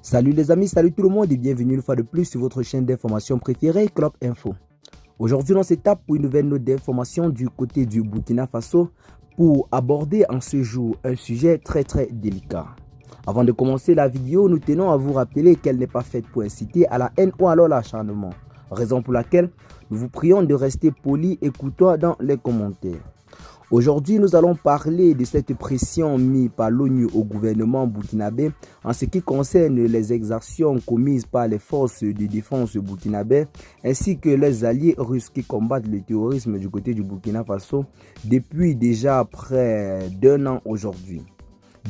Salut les amis, salut tout le monde et bienvenue une fois de plus sur votre chaîne d'information préférée, Club Info. Aujourd'hui, on s'étape pour une nouvelle note d'information du côté du Burkina Faso pour aborder en ce jour un sujet très délicat. Avant de commencer la vidéo, nous tenons à vous rappeler qu'elle n'est pas faite pour inciter à la haine ou alors l'acharnement. Raison pour laquelle nous vous prions de rester polis et courtois dans les commentaires. Aujourd'hui, nous allons parler de cette pression mise par l'ONU au gouvernement burkinabé en ce qui concerne les exactions commises par les forces de défense burkinabé ainsi que les alliés russes qui combattent le terrorisme du côté du Burkina Faso depuis déjà près d'un an aujourd'hui.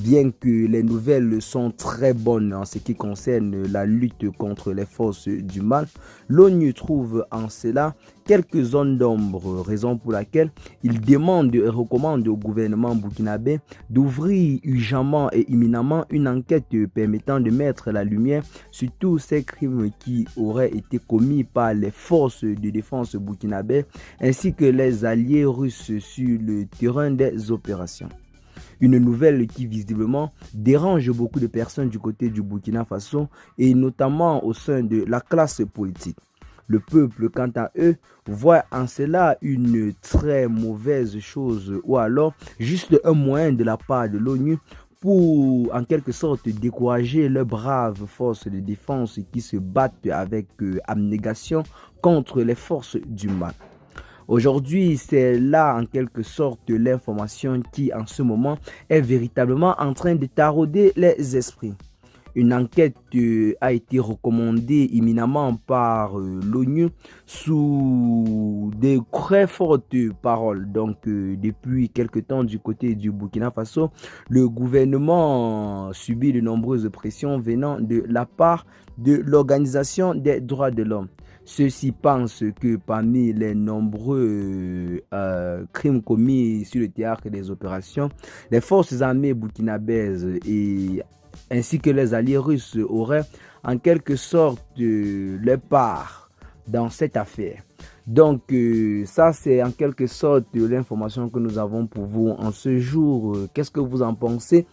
Bien que les nouvelles sont très bonnes en ce qui concerne la lutte contre les forces du mal, l'ONU trouve en cela quelques zones d'ombre, raison pour laquelle il demande et recommande au gouvernement burkinabé d'ouvrir urgemment et imminemment une enquête permettant de mettre la lumière sur tous ces crimes qui auraient été commis par les forces de défense burkinabé ainsi que les alliés russes sur le terrain des opérations. Une nouvelle qui visiblement dérange beaucoup de personnes du côté du Burkina Faso et notamment au sein de la classe politique. Le peuple, quant à eux, voit en cela une très mauvaise chose ou alors juste un moyen de la part de l'ONU pour en quelque sorte décourager leurs braves forces de défense qui se battent avec abnégation contre les forces du mal. Aujourd'hui, c'est là en quelque sorte l'information qui en ce moment est véritablement en train de tarauder les esprits. Une enquête a été recommandée imminemment par l'ONU sous des très fortes paroles. Donc depuis quelque temps du côté du Burkina Faso, le gouvernement subit de nombreuses pressions venant de la part de l'Organisation des droits de l'homme. Ceux-ci pensent que parmi les nombreux crimes commis sur le théâtre des opérations, les forces armées burkinabèses ainsi que les alliés russes auraient en quelque sorte leur part dans cette affaire. Donc ça c'est en quelque sorte l'information que nous avons pour vous en ce jour. Qu'est-ce que vous en pensez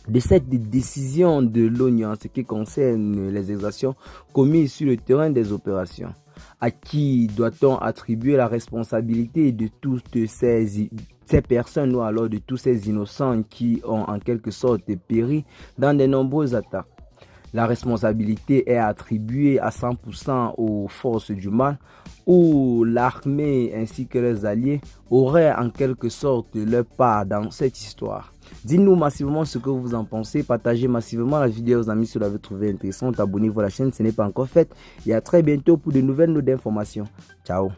de cette décision de l'ONU en ce qui concerne les exactions commises sur le terrain des opérations? À qui doit-on attribuer la responsabilité de toutes ces personnes ou alors de tous ces innocents qui ont en quelque sorte péri dans de nombreuses attaques? La responsabilité est attribuée à 100% aux forces du mal ou l'armée ainsi que les alliés auraient en quelque sorte leur part dans cette histoire? Dites-nous massivement ce que vous en pensez, partagez massivement la vidéo aux amis si vous l'avez trouvée intéressante, abonnez-vous à la chaîne si ce n'est pas encore fait et à très bientôt pour de nouvelles notes d'informations. Ciao.